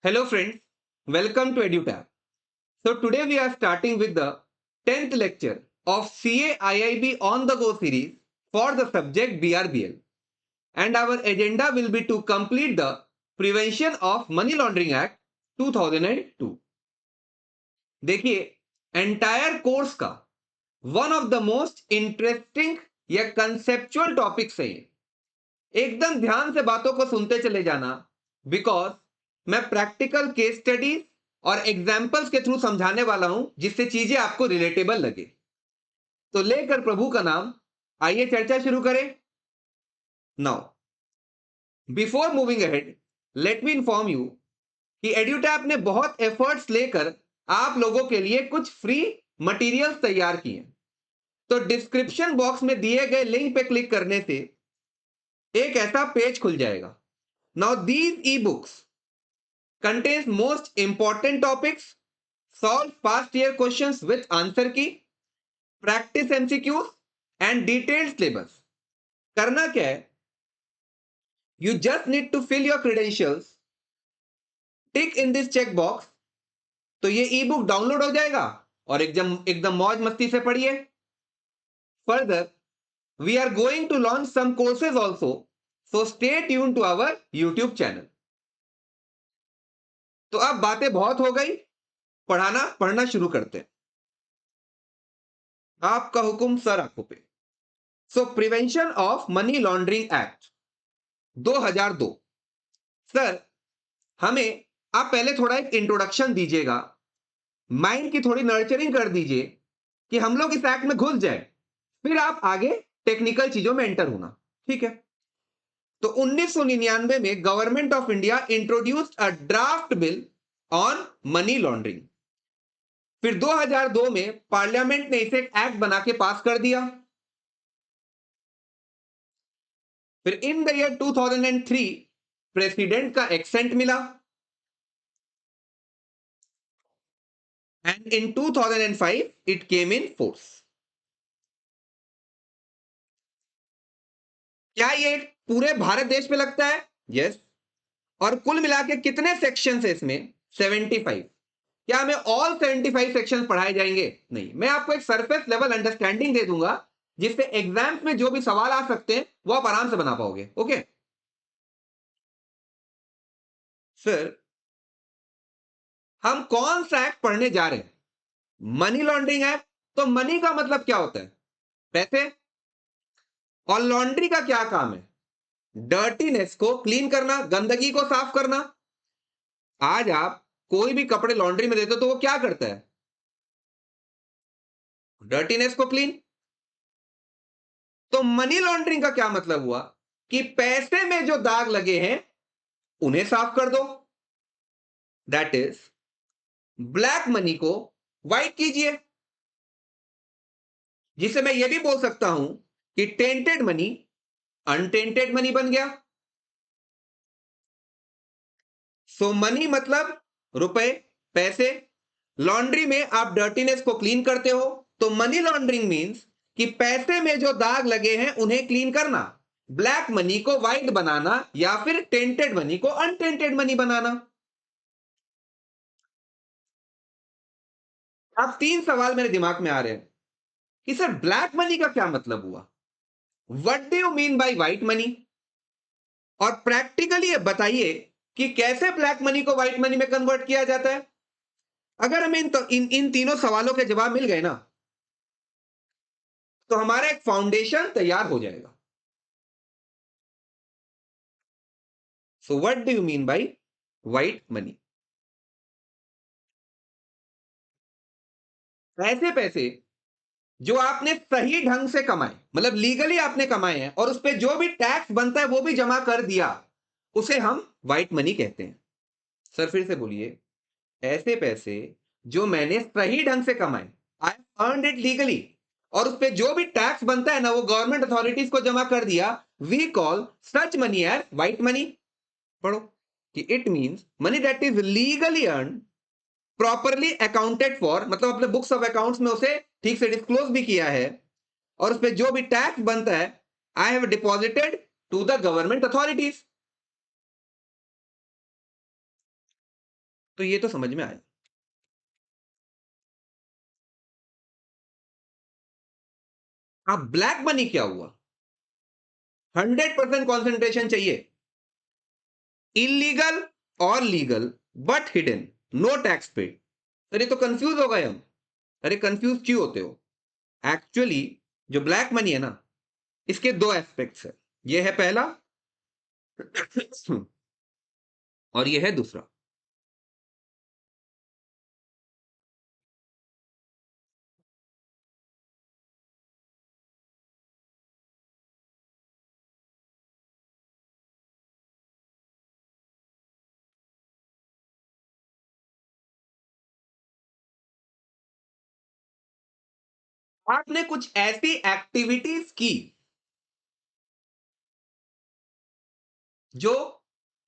Hello friends, welcome to EduTab. So today we are starting with the 10th lecture of CA IIB on the go series for the subject BRBL, and our agenda will be to complete the Prevention of Money Laundering Act 2002. देखिए, entire course का one of the most interesting या conceptual topics है ये। एकदम ध्यान से बातों को सुनते चले जाना, बिकॉज मैं प्रैक्टिकल केस स्टडीज और एग्जाम्पल्स के थ्रू समझाने वाला हूं जिससे चीजें आपको रिलेटेबल लगे। तो लेकर प्रभु का नाम, आइए चर्चा शुरू करें। Now before moving ahead, let me inform you कि एड्यूटैप ने बहुत एफर्ट्स लेकर आप लोगों के लिए कुछ फ्री मटेरियल्स तैयार किए। तो डिस्क्रिप्शन बॉक्स में दिए गए लिंक पे क्लिक करने से एक ऐसा पेज खुल जाएगा। Now these e books contains most important topics, solve past year questions with answer key, practice MCQs and detailed syllabus। करना क्या है? You just need to fill your credentials, tick in this check box, तो ये ई book download हो जाएगा और एकदम एकदम मौज मस्ती से पढ़िए। Further we are going to launch some courses also, so stay tuned to our YouTube channel। तो अब बातें बहुत हो गई, पढ़ना शुरू करते हैं। आपका हुक्म सर आंखों पे। सो prevention of money laundering act 2002। Sir, हमें आप पहले थोड़ा एक इंट्रोडक्शन दीजिएगा, माइंड की थोड़ी नर्चरिंग कर दीजिए कि हम लोग इस एक्ट में घुस जाए, फिर आप आगे टेक्निकल चीजों में एंटर होना, ठीक है? तो 1999 में government of India introduced a draft bill on money laundering. फिर 2002 में पार्लियामेंट ने इसे एक एक्ट बना के पास कर दिया। फिर इन द ईयर 2003 प्रेसिडेंट का एक्सेंट मिला, and in 2005 it came in force। क्या ये पूरे भारत देश पे लगता है? यस। और कुल मिला के कितने सेक्शन है इसमें? 75। क्या हमें ऑल 75 सेक्शन पढ़ाए जाएंगे? नहीं, मैं आपको एक सरफेस लेवल अंडरस्टैंडिंग दे दूंगा जिससे एग्जाम्स में जो भी सवाल आ सकते हैं वो आप आराम से बना पाओगे। ओके सर, हम कौन सा एक्ट पढ़ने जा रहे हैं? Money laundering act. तो मनी का मतलब क्या होता है? पैसे। और लॉन्ड्री का क्या काम है? डर्टीनेस को क्लीन करना, गंदगी को साफ करना। आज आप कोई भी कपड़े लॉन्ड्री में देते हो तो वो क्या करता है? डर्टीनेस को क्लीन। तो मनी लॉन्ड्रिंग का क्या मतलब हुआ कि पैसे में जो दाग लगे हैं उन्हें साफ कर दो। दैट इज, ब्लैक मनी को व्हाइट कीजिए। जिसे मैं ये भी बोल सकता हूं कि टेंटेड मनी अनटेंटेड मनी बन गया। सो मनी मतलब रुपए, पैसे। लॉन्ड्री में आप डर्टीनेस को क्लीन करते हो, तो मनी लॉन्ड्रिंग मींस कि पैसे में जो दाग लगे हैं उन्हें क्लीन करना, ब्लैक मनी को व्हाइट बनाना या फिर टेंटेड मनी को अनटेंटेड मनी बनाना। अब तीन सवाल मेरे दिमाग में आ रहे हैं कि सर ब्लैक मनी का क्या मतलब हुआ? What do you mean by white money? और प्रैक्टिकली बताइए कि कैसे ब्लैक मनी को व्हाइट मनी में कन्वर्ट किया जाता है। अगर हमें इन तीनों सवालों के जवाब मिल गए ना, तो हमारा एक फाउंडेशन तैयार हो जाएगा। So what do you mean by white money? ऐसे पैसे जो आपने सही ढंग से कमाए, मतलब लीगली आपने कमाए हैं और उस पर जो भी टैक्स बनता है वो भी जमा कर दिया, उसे हम व्हाइट मनी कहते हैं। सर फिर से बोलिए। ऐसे पैसे जो मैंने सही ढंग से कमाए, आई अर्नड इट लीगली, और उस पर जो भी टैक्स बनता है ना वो गवर्नमेंट अथॉरिटीज को जमा कर दिया, we call such money as white money. पढ़ो कि it means money that is legally earn, properly accounted for, मतलब अपने बुक्स ऑफ अकाउंट्स में उसे ठीक से डिस्क्लोज भी किया है, और उस पर जो भी टैक्स बनता है I have deposited to the government authorities. तो ये तो समझ में आया। अब ब्लैक मनी क्या हुआ? 100% कंसंट्रेशन चाहिए। इलीगल और legal but hidden, no tax paid. अरे तो कंफ्यूज हो गए हम। अरे कंफ्यूज क्यों होते हो? एक्चुअली जो ब्लैक मनी है ना, इसके दो एस्पेक्ट्स है। ये है पहला और ये है दूसरा। आपने कुछ ऐसी एक्टिविटीज की जो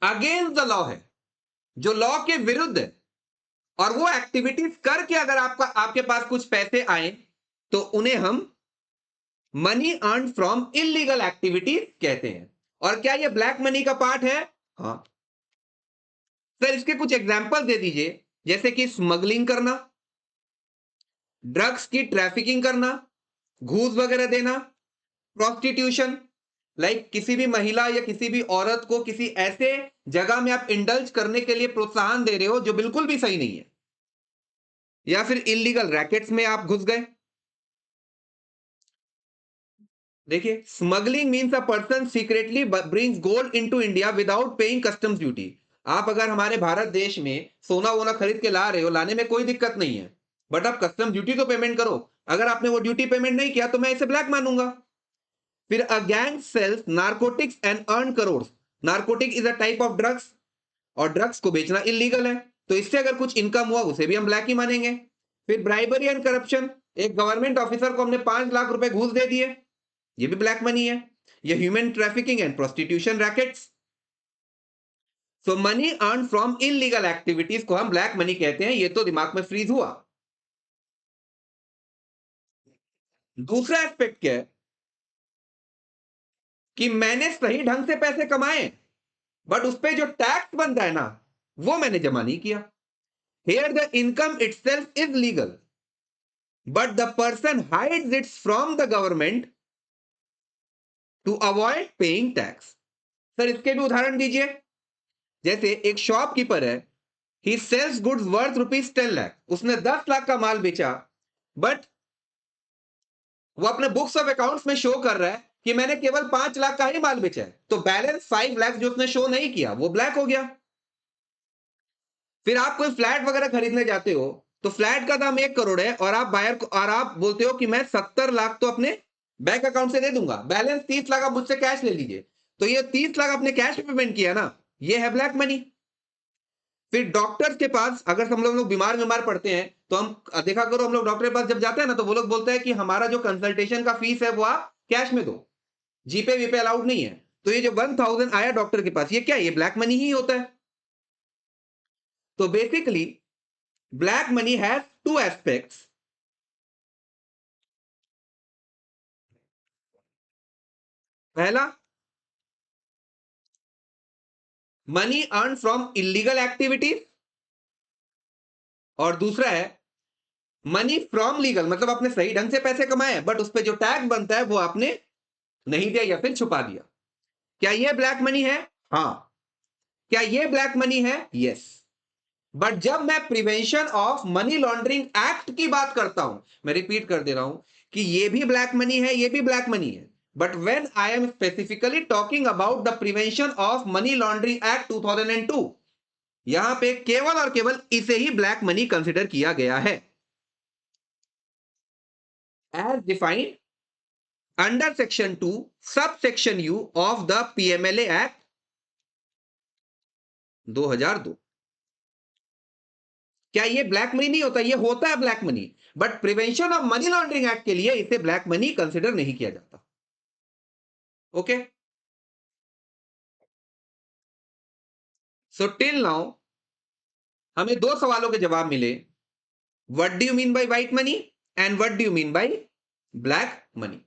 अगेंस्ट द लॉ है, जो लॉ के विरुद्ध है, और वो एक्टिविटीज करके अगर आपके पास कुछ पैसे आए तो उन्हें हम money earn from illegal activities कहते हैं। और क्या ये ब्लैक मनी का पार्ट है? हाँ सर, इसके कुछ एग्जांपल दे दीजिए। जैसे कि स्मगलिंग करना, ड्रग्स की ट्रैफिकिंग करना, घूस वगैरह देना, प्रोस्टिट्यूशन, लाइक किसी भी महिला या किसी भी औरत को किसी ऐसे जगह में आप इंडल्ज करने के लिए प्रोत्साहन दे रहे हो जो बिल्कुल भी सही नहीं है, या फिर इलीगल रैकेट्स में आप घुस गए। देखिए, smuggling means a person secretly brings gold into India without paying customs duty. आप अगर हमारे भारत देश में सोना वोना खरीद के ला रहे हो, लाने में कोई दिक्कत नहीं है, बट आप कस्टम ड्यूटी तो पेमेंट करो। अगर आपने वो ड्यूटी पेमेंट नहीं किया तो मैं इसे ब्लैक मानूंगा। फिर a gang sells narcotics and earn crore. Narcotic is a type of drugs, और ड्रग्स को बेचना इलीगल है, तो इससे अगर कुछ इनकम हुआ उसे भी हम ब्लैक ही मानेंगे। फिर ब्राइबरी एंड करप्शन, एक गवर्नमेंट ऑफिसर को हमने 5 लाख रुपए घूस दे दिए, ये भी ब्लैक मनी है। ये human trafficking and prostitution rackets. So money earn from illegal activities को हम ब्लैक मनी कहते हैं। ये तो दिमाग में फ्रीज हुआ। दूसरा एस्पेक्ट क्या है कि मैंने सही ढंग से पैसे कमाए, बट उस पे जो टैक्स बनता है ना, वो मैंने जमा नहीं किया। Here the income itself is legal, but the person hides its from the government to avoid paying tax. Sir इसके भी उदाहरण दीजिए। जैसे एक शॉपकीपर है, he sells goods worth ₹10 lakh, उसने 10 लाख का माल बेचा, बट वो अपने बुक्स ऑफ अकाउंट्स में शो कर रहा है कि मैंने केवल 5 लाख का ही माल बेचा है, तो बैलेंस 5 लाख जो उसने शो नहीं किया वो ब्लैक हो गया। फिर आप कोई फ्लैट वगैरह खरीदने जाते हो, तो फ्लैट का दाम 1 करोड़ है, और आप बायर को और आप बोलते हो कि मैं 70 लाख तो अपने बैंक अकाउंट से दे दूंगा, बैलेंस 30 लाख आप मुझसे कैश ले लीजिए। तो ये 30 लाख आपने कैश पेमेंट किया ना, ये है ब्लैक मनी। फिर डॉक्टर्स के पास अगर हम लोग बीमार बीमार पड़ते हैं, तो हम देखा करो, हम लोग डॉक्टर के पास जब जाते हैं ना, तो वो लोग बोलते हैं कि हमारा जो कंसल्टेशन का फीस है वो आप कैश में दो, जीपे वीपे अलाउड नहीं है। तो ये जो 1000 आया डॉक्टर के पास, ये क्या है? ये ब्लैक मनी ही होता है। तो basically black money has two aspects. पहला, money earn from illegal activities, और दूसरा है मनी फ्रॉम लीगल, मतलब आपने सही ढंग से पैसे कमाए, बट उस पर जो टैक्स बनता है वो आपने नहीं दिया या फिर छुपा दिया। क्या ये ब्लैक मनी है? हाँ। क्या ये ब्लैक मनी है? यस। बट जब मैं prevention of money laundering act की बात करता हूं, मैं रिपीट कर दे रहा हूं कि ये भी ब्लैक मनी है, ये भी ब्लैक मनी है, but when I am specifically talking about the prevention of money laundering act 2002, यहां पे केवल और केवल इसे ही ब्लैक मनी कंसिडर किया गया है, as defined under section 2 sub section you of the PMLA act 2002। क्या ये ब्लैक मनी नहीं होता? ये होता है black money, but prevention of money laundering act के लिए इसे ब्लैक मनी कंसिडर नहीं किया जाता। ओके, सो टिल नाउ हमें दो सवालों के जवाब मिले। What do you mean by white money and what do you mean by black money?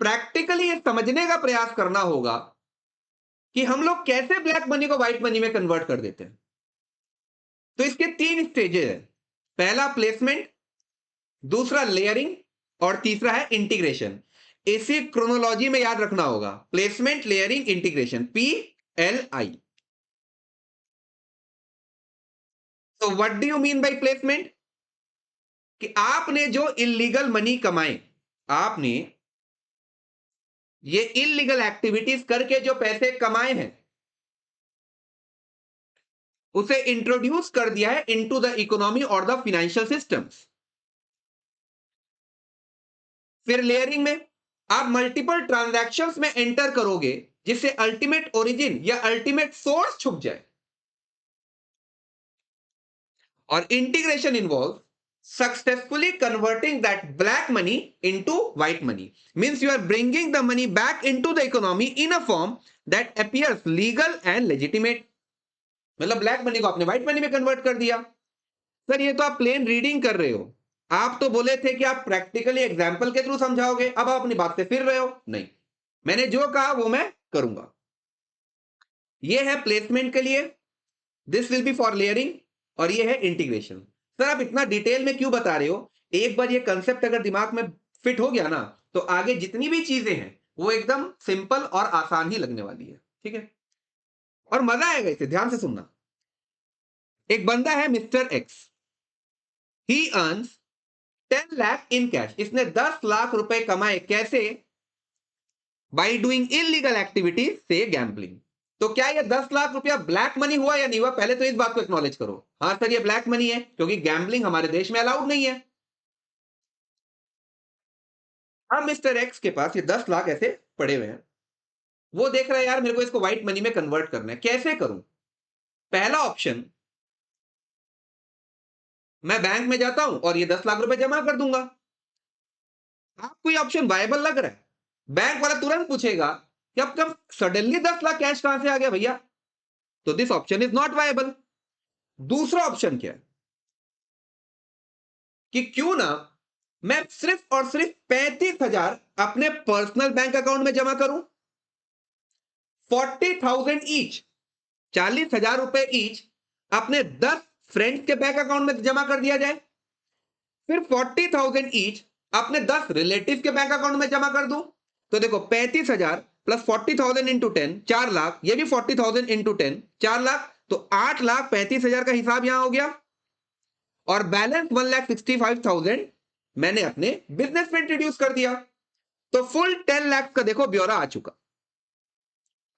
Practically ये समझने का प्रयास करना होगा कि हम लोग कैसे ब्लैक मनी को व्हाइट मनी में कन्वर्ट कर देते हैं। तो इसके 3 स्टेजेस है। पहला प्लेसमेंट, दूसरा लेयरिंग और तीसरा है इंटीग्रेशन। इसी क्रोनोलॉजी में याद रखना होगा, प्लेसमेंट, लेयरिंग, इंटीग्रेशन, PLI। तो what do you mean by placement? कि आपने जो इलीगल मनी कमाए, आपने ये इलीगल एक्टिविटीज करके जो पैसे कमाए हैं, उसे इंट्रोड्यूस कर दिया है इनटू द इकोनॉमी और द फाइनेंशियल सिस्टम्स। फिर लेयरिंग में आप मल्टीपल ट्रांजैक्शंस में एंटर करोगे जिससे अल्टीमेट ओरिजिन या अल्टीमेट सोर्स छुप जाए। और integration involve successfully converting that black money into white money, means you are bringing the money back into the economy in a form that appears legal and legitimate। मतलब black money को आपने white money में convert कर दिया। Sir ये तो आप plane reading कर रहे हो, आप तो बोले थे कि आप प्रैक्टिकली एग्जाम्पल के थ्रू समझाओगे, अब आप अपनी बात से फिर रहे हो। नहीं, मैंने जो कहा वो मैं करूंगा। ये है प्लेसमेंट के लिए, this will be for layering, और ये है इंटीग्रेशन। सर आप इतना डिटेल में क्यों बता रहे हो? एक बार ये कंसेप्ट अगर दिमाग में फिट हो गया ना, तो आगे जितनी भी चीजें हैं वो एकदम सिंपल और आसान ही लगने वाली है। ठीक है, और मजा आएगा इसे, ध्यान से सुनना। एक बंदा है mister x, he earns 10 lakh in cash. इसने 10 लाख रुपए कमाए, कैसे? बाई डूइंग इलीगल एक्टिविटीज से गैम्बलिंग। तो क्या ये 10 लाख रुपया ब्लैक मनी हुआ या नहीं हुआ? पहले तो इस बात को एक्नॉलेज करो। हाँ सर ये ब्लैक मनी है, क्योंकि गैम्बलिंग हमारे देश में अलाउड नहीं है। अब मिस्टर एक्स के पास ये 10 लाख ऐसे पड़े हुए हैं, वो देख रहा है यार मेरे को इसको व्हाइट मनी में कन्वर्ट करना है, कैसे करूं? पहला ऑप्शन, मैं बैंक में जाता हूं और ये 10 लाख रुपए जमा कर दूंगा। आपको ये ऑप्शन वायबल लग रहा है? बैंक वाला तुरंत पूछेगा कि अब कब सडनली 10 लाख कैश कहां से आ गया भैया? तो this option is not viable. दूसरा ऑप्शन क्या है कि क्यों ना मैं सिर्फ और सिर्फ 35,000 अपने पर्सनल बैंक अकाउंट में जमा करूं, 40,000 ईच, 40,000 रुपए ईच अपने 10 फ्रेंड्स के बैंक अकाउंट में जमा कर दिया जाए, फिर 40,000 ईच अपने 10 रिलेटिव के बैंक अकाउंट में जमा कर दूं। तो देखो 35,000 प्लस 40,000 इंटू 10, 4 लाख, ये भी 40,000 इंटू 10, 4 लाख, तो 8,35,000 का हिसाब यहां हो गया। और बैलेंस 1,65,000 मैंने अपने बिजनेस में इंट्रोड्यूस कर दिया। तो फुल 10 लाख का देखो ब्यौरा आ चुका।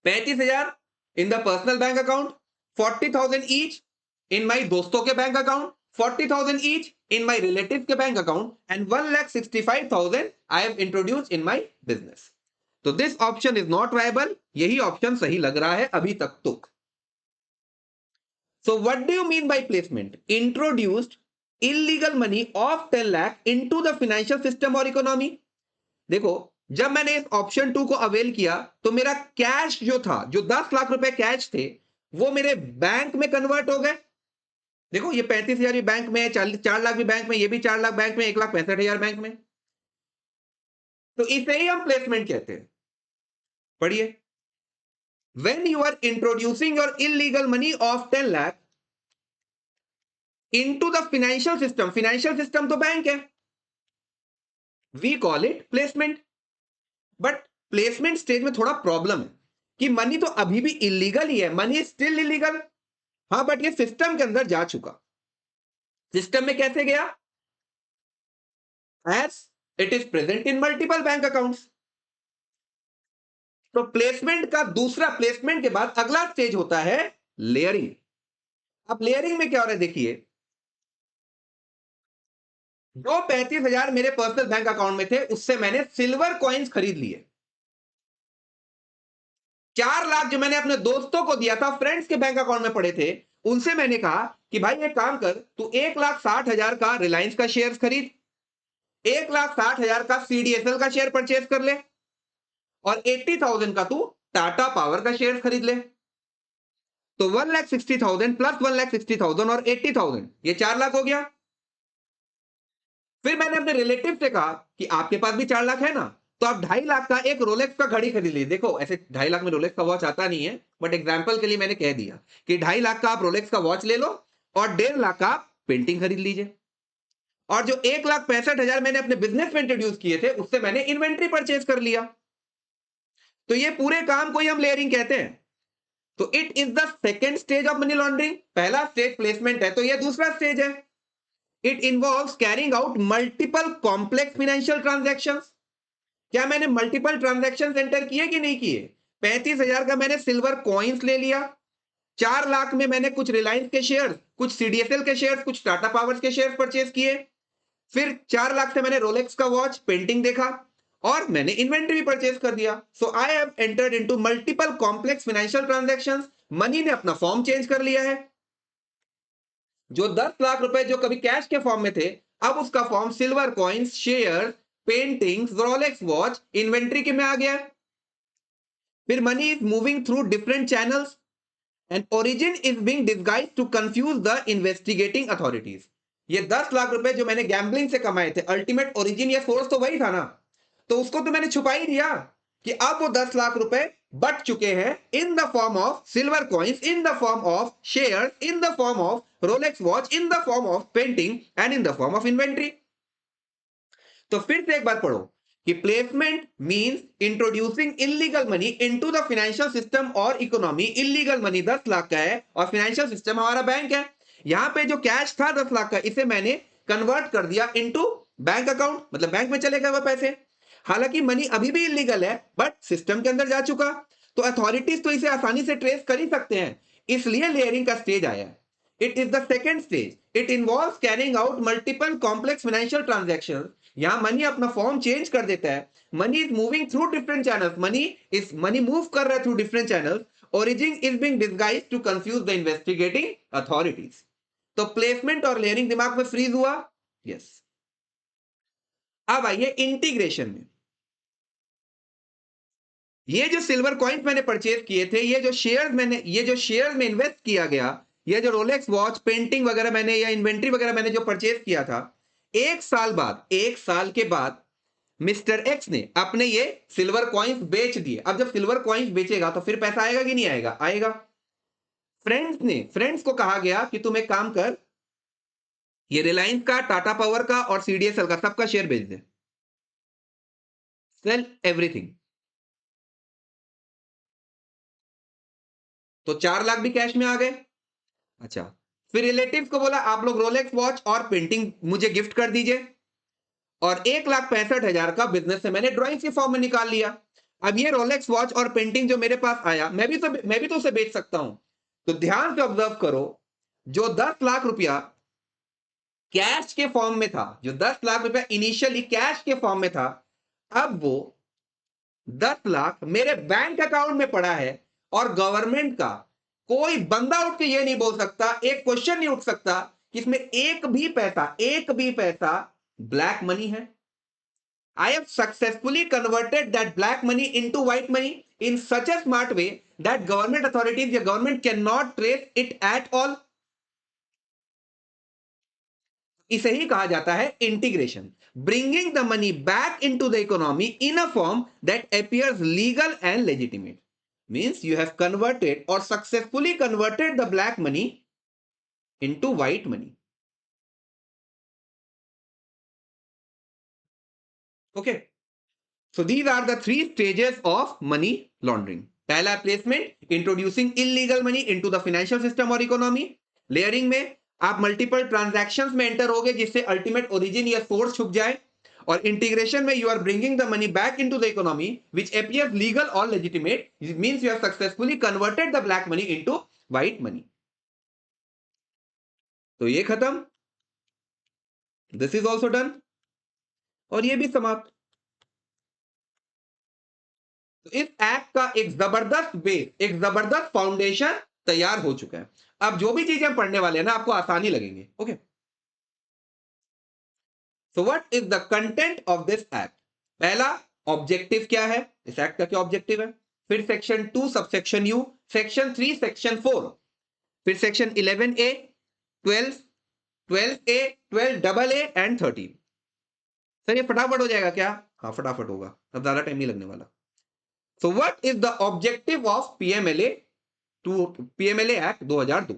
35,000 in the personal bank account, 40,000 each in my दोस्तों के bank account, 40,000 each in my relative के bank account, and 1,65,000 I have introduce in my business. तो this option is not viable, यही ऑप्शन सही लग रहा है अभी तक तो। So what do you mean by placement? Introduced illegal money of 10 lakh into the financial system or economy। देखो जब मैंने इस ऑप्शन 2 को अवेल किया तो मेरा कैश जो था, जो 10 लाख रुपए कैश थे, वो मेरे बैंक में कन्वर्ट हो गए। देखो ये 35,000 भी बैंक में, 4 लाख भी बैंक में, ये भी 4 लाख बैंक में, 1,65,000 बैंक में। तो इसे ही हम प्लेसमेंट कहते हैं। पढ़िए, when you are introducing your illegal money of 10 lakh into the financial system, financial system तो बैंक है, we call it placement। But placement stage में थोड़ा प्रॉब्लम है कि मनी तो अभी भी इलीगल ही है, मनी स्टिल इलीगल। हाँ बट ये सिस्टम के अंदर जा चुका। सिस्टम में कैसे गया? As it is present in multiple bank accounts. तो प्लेसमेंट का दूसरा, प्लेसमेंट के बाद अगला स्टेज होता है लेयरिंग। अब लेयरिंग में क्या हो रहा है देखिए, जो 35,000 मेरे पर्सनल बैंक अकाउंट में थे उससे मैंने सिल्वर कॉइन्स खरीद लिए। 4 लाख जो मैंने अपने दोस्तों को दिया था, फ्रेंड्स के बैंक अकाउंट में पड़े थे, उनसे मैंने कहा कि भाई एक काम कर, तू 1,60,000 का रिलायंस का शेयर खरीद, 1,60,000 का सीडीएसएल का शेयर परचेज कर ले, और 80,000 का तू टाटा पावर का शेयर खरीद ले। तो 1,60,000 प्लस 1,60,000 और 80,000, ये 4 लाख हो गया। फिर मैंने अपने रिलेटिव से कहा कि आपके पास भी 4 लाख है ना, तो आप 2.5 लाख का एक रोलेक्स का घड़ी खरीद लीजिए। देखो ऐसे 2.5 लाख में रोलेक्स का वॉच आता नहीं है, बट एग्जाम्पल के लिए मैंने कह दिया कि 2.5 लाख का आप रोलेक्स का वॉच ले लो और 1.5 लाख का पेंटिंग खरीद लीजिए। और जो 1,65,000 मैंने अपने बिजनेस में इंट्रोड्यूस किए थे, उससे मैंने इन्वेंट्री परचेज कर लिया। तो ये पूरे काम को ही हम लेयरिंग कहते हैं। तो it is the second stage of money laundering. पहला स्टेज प्लेसमेंट है, तो ये दूसरा स्टेज है। It involves carrying out multiple complex financial transactions. क्या मैंने मल्टीपल ट्रांजैक्शंस एंटर किए कि नहीं किए? 35,000 का मैंने सिल्वर कॉइन्स ले लिया, 4 लाख में मैंने कुछ रिलायंस के शेयर, कुछ सीडीएसएल के शेयर, कुछ टाटा पावर्स के शेयर परचेज किए, फिर 4 लाख से मैंने रोलेक्स का वॉच पेंटिंग देखा और मैंने इन्वेंट्री भी परचेज कर दिया। So I have entered into multiple complex financial transactions. Money ने अपना फॉर्म चेंज कर लिया है। जो 10 लाख रुपए जो कभी कैश के फॉर्म में थे, अब उसका form silver coins, share, paintings, Rolex watch, inventory के में आ गया। फिर money is moving through different channels and origin is being disguised to confuse the investigating authorities. ये 10 लाख रुपए जो मैंने गैम्बलिंग से कमाए थे, अल्टीमेट ओरिजिन या सोर्स तो वही था ना, तो उसको तो मैंने छुपा ही दिया कि अब वो 10 लाख रुपए बट चुके हैं in the form of silver coins, in the form of share, in the form of Rolex watch, in the form of painting and in the form of inventory. तो फिर से एक बार पढ़ो कि placement means introducing illegal money into the financial system और economy. Illegal money 10 lakh का है और फाइनेंशियल सिस्टम हमारा बैंक है। यहां पे जो कैश था 10 लाख का, इसे मैंने कन्वर्ट कर दिया इनटू बैंक अकाउंट, मतलब बैंक में चले गए वो पैसे। हालांकि मनी अभी भी इलीगल है बट सिस्टम के अंदर जा चुका, तो अथॉरिटीज तो इसे आसानी से ट्रेस कर ही सकते हैं, इसलिए लेयरिंग का स्टेज आया है। It is the second stage. It involves carrying out multiple complex financial transactions. यहां मनी अपना फॉर्म चेंज कर देता है। Money is moving through different channels. Money move कर रहा है through different channels. Origin is being disguised to confuse the investigating authorities. तो placement और लेयरिंग दिमाग में फ्रीज हुआ। यस। अब आइए इंटीग्रेशन में। ये जो सिल्वर कॉइन्स मैंने परचेज किए थे, ये जो शेयर में इन्वेस्ट किया गया, ये जो रोलेक्स वॉच, पेंटिंग वगैरह मैंने या इन्वेंट्री वगैरह मैंने जो परचेज किया था, एक साल के बाद मिस्टर एक्स ने अपने ये सिल्वर कॉइन्स बेच दिए। अब जब सिल्वर कॉइन्स बेचेगा तो फिर पैसा आएगा कि नहीं आएगा? आएगा। फ्रेंड्स को कहा गया कि तुम एक काम कर, ये रिलायंस का, टाटा पावर का और सीडीएसएल का सबका शेयर बेच दे। Cell everything. तो 4 लाख भी कैश में आ गए। अच्छा, फिर रिलेटिव्स को बोला आप लोग रोलेक्स वॉच और पेंटिंग मुझे गिफ्ट कर दीजिए, और 1,65,000 का बिजनेस से मैंने ड्राइंग्स के फॉर्म में निकाल लिया। अब ये रोलेक्स वॉच और पेंटिंग जो मेरे पास आया, मैं भी तो उसे बेच सकता हूं। तो ध्यान से ऑब्जर्व करो, जो 10 लाख रुपया कैश के फॉर्म में था, जो 10 लाख रुपया इनिशियली कैश के फॉर्म में था, अब वो 10 लाख मेरे बैंक अकाउंट में पड़ा है। और गवर्नमेंट का कोई बंदा उठ के ये नहीं बोल सकता, एक क्वेश्चन नहीं उठ सकता कि इसमें एक भी पैसा ब्लैक मनी है। I have successfully converted that black money into white money in such a smart way that government authorities या government cannot trace it at all. इसे ही कहा जाता है integration, bringing the money back into the economy in a form that appears legal and legitimate. Means you have converted or successfully converted the black money into white money. Okay. So these are the three stages of money laundering. पहला placement, introducing illegal money into the financial system और economy. Layering में आप multiple transactions में enter होगे जिससे ultimate origin या source छुप जाए। और इंटीग्रेशन में you are bringing the money back into the economy which appears legal और legitimate. It means you have successfully converted the black money into white money. तो ये खत्म, दिस इज ऑल्सो डन, और ये भी समाप्त। तो इस एक्ट का एक जबरदस्त बेस, एक जबरदस्त फाउंडेशन तैयार हो चुका है। अब जो भी चीजें पढ़ने वाले हैं ना, आपको आसानी लगेंगे। Okay, so what is the content of this act? पहला, ऑब्जेक्टिव क्या है, इस एक्ट का क्या ऑब्जेक्टिव है। फिर section 2 subsection you, section 3 section 4, फिर section 11A, 12, 12A, 12AA and 13। Sir ये फटाफट हो जाएगा क्या? हाँ फटाफट होगा, अब ज्यादा टाइम नहीं लगने वाला। So what is the objective of PMLA act 2002?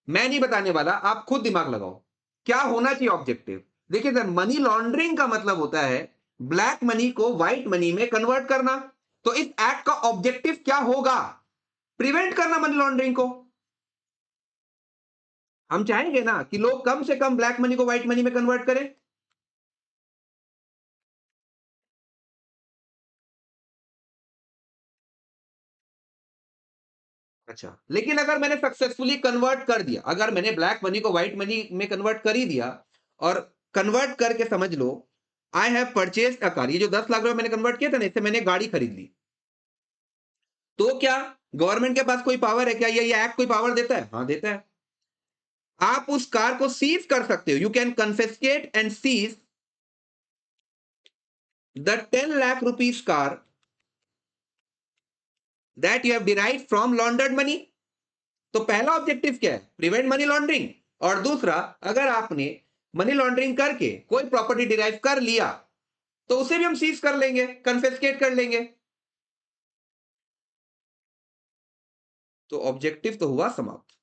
मैं नहीं बताने वाला, आप खुद दिमाग लगाओ क्या होना चाहिए ऑब्जेक्टिव। देखिए सर, मनी लॉन्ड्रिंग का मतलब होता है ब्लैक मनी को व्हाइट मनी में कन्वर्ट करना। तो इस एक्ट का ऑब्जेक्टिव क्या होगा? प्रिवेंट करना मनी लॉन्ड्रिंग को। हम चाहेंगे ना कि लोग कम से कम ब्लैक मनी को व्हाइट मनी में कन्वर्ट करें। अच्छा, लेकिन अगर मैंने सक्सेसफुली कन्वर्ट कर दिया, अगर मैंने ब्लैक मनी को व्हाइट मनी में कन्वर्ट कर ही दिया और कन्वर्ट करके समझ लो I have purchase a car, ये जो 10 लाख रुपए मैंने कन्वर्ट किया था ना, इससे मैंने गाड़ी खरीद ली, तो क्या गवर्नमेंट के पास कोई पावर है क्या? ये एक्ट कोई पावर देता है? हाँ देता है। आप उस कार को सीज कर सकते हो, you can confiscate and seize the 10 lakh rupees car that you have derived from laundered money. तो पहला ऑब्जेक्टिव क्या है? Prevent money laundering. और दूसरा, अगर आपने मनी लॉन्ड्रिंग करके कोई प्रॉपर्टी डिराइव कर लिया तो उसे भी हम सीज कर लेंगे, कन्फिस्केट कर लेंगे। तो ऑब्जेक्टिव तो हुआ समाप्त।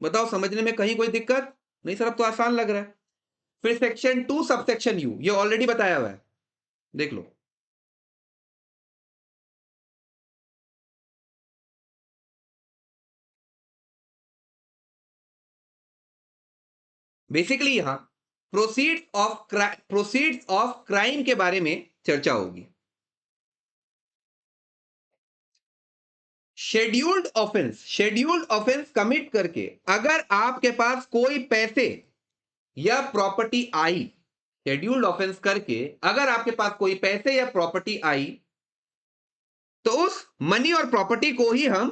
बताओ समझने में कहीं कोई दिक्कत? नहीं सर, अब तो आसान लग रहा है। फिर सेक्शन 2 सबसेक्शन यू, ये ऑलरेडी बताया हुआ है, देख लो। बेसिकली यहां प्रोसीड्स ऑफ क्राइम के बारे में चर्चा होगी। शेड्यूल्ड ऑफेंस कमिट करके अगर आपके पास कोई पैसे या प्रॉपर्टी आई, शेड्यूल्ड ऑफेंस करके अगर आपके पास कोई पैसे या प्रॉपर्टी आई, तो उस मनी और प्रॉपर्टी को ही हम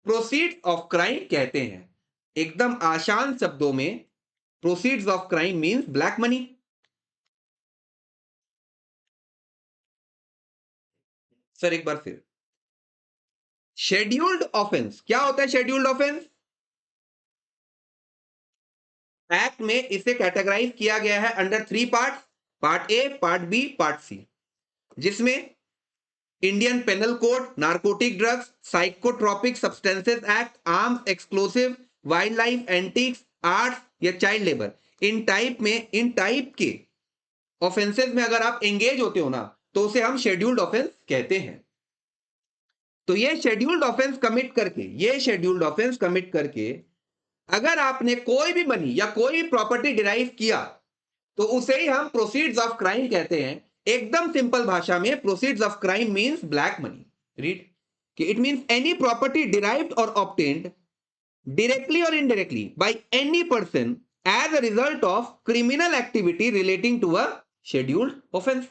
प्रोसीड्स ऑफ क्राइम कहते हैं। एकदम आसान शब्दों में, proceeds of crime means black money. Sir एक बार फिर, शेड्यूल्ड ऑफेंस क्या होता है? शेड्यूल्ड ऑफेंस एक्ट में इसे कैटेगराइज किया गया है under 3 part, part A, part B, part C, जिसमें Indian penal code, narcotic drugs, psychotropic substances act, arms explosive, wild life, antiques, arts या चाइल्ड लेबर, इन टाइप के ऑफेंसेस में अगर आप एंगेज होते हो ना, तो उसे हम शेड्यूल्ड ऑफेंस कहते हैं। तो ये शेड्यूल्ड ऑफेंस कमिट करके अगर आपने कोई भी मनी या कोई भी प्रॉपर्टी डिराइव किया, तो उसे ही हम प्रोसीड्स ऑफ क्राइम कहते हैं। एकदम सिंपल भाषा में, proceeds of crime means black money. Read कि it means any property derived और obtained directly or indirectly by any person as a result of criminal activity relating to a scheduled offense.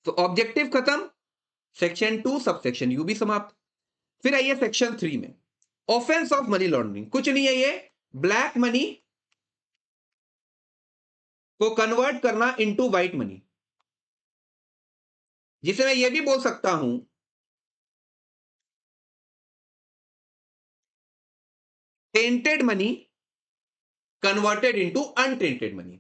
तो objective खत्म, section 2 subsection you भी समाप्त। फिर आइए section 3 में, offence of money laundering. कुछ नहीं है ये, ब्लैक मनी को कन्वर्ट करना इनटू व्हाइट मनी, जिसे मैं ये भी बोल सकता हूं tainted money converted into untainted money.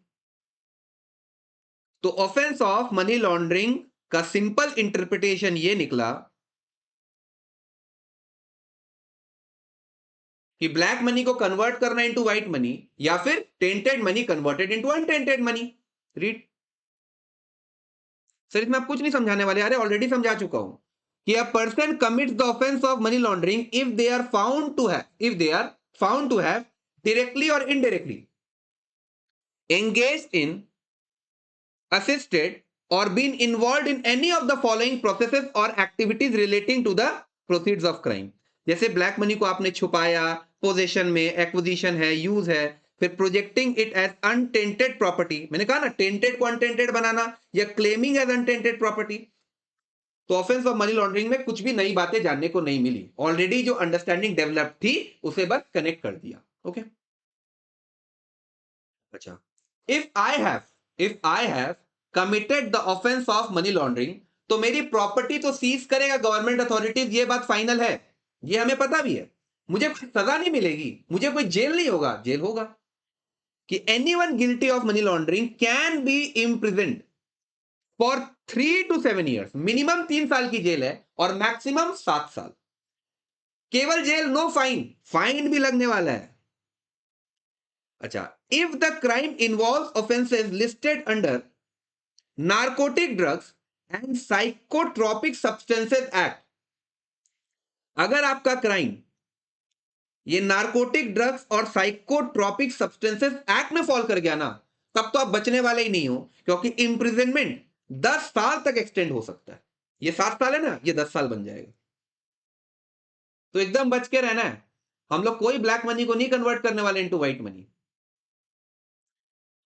तो ऑफेंस ऑफ मनी लॉन्ड्रिंग का सिंपल इंटरप्रिटेशन ये निकला कि ब्लैक मनी को कन्वर्ट करना इनटू व्हाइट मनी, या फिर tainted money converted into untainted money. Read sir, इसमें आप कुछ नहीं समझाने वाले, अरे ऑलरेडी समझा चुका हूं कि a person commits the offence of money laundering if they are found to have directly or indirectly engaged in, assisted or been involved in any of the following processes or activities relating to the proceeds of crime। जैसे black money को आपने छुपाया, possession में, acquisition है, use है, फिर projecting it as untainted property, मैंने कहा ना टेंटेड को अनटेंटेड बनाना, या क्लेमिंग एज अनटेंटेड प्रॉपर्टी। तो ऑफेंस ऑफ मनी लॉन्ड्रिंग में कुछ भी नई बातें जानने को नहीं मिली, ऑलरेडी जो अंडरस्टैंडिंग डेवलप थी उसे बस कनेक्ट कर दिया। ओके अच्छा, if I have committed the offence of money laundering, तो मेरी प्रॉपर्टी तो सीज करेगा गवर्नमेंट अथॉरिटीज, ये बात फाइनल है, ये हमें पता भी है। मुझे कोई सजा नहीं मिलेगी, मुझे कोई जेल नहीं होगा, जेल होगा। कि anyone guilty of money laundering can be imprisoned for 3 to 7 years, minimum 3 साल की जेल है और मैक्सिमम 7 साल। केवल जेल, नो फाइन, फाइन भी लगने वाला है। अच्छा, if the crime involve offences listed under narcotic drugs and psychotropic substances act, अगर आपका क्राइम ये नार्कोटिक ड्रग्स और साइकोट्रोपिक सब्सटेंसेस एक्ट में फॉल कर गया ना, तब तो आप बचने वाले ही नहीं हो, क्योंकि इंप्रिजनमेंट 10 साल तक एक्सटेंड हो सकता है। ये 7 साल है ना, ये 10 साल बन जाएगा। तो एकदम बच के रहना है। हम लोग कोई ब्लैक मनी को नहीं कन्वर्ट करने वाले इनटू व्हाइट मनी।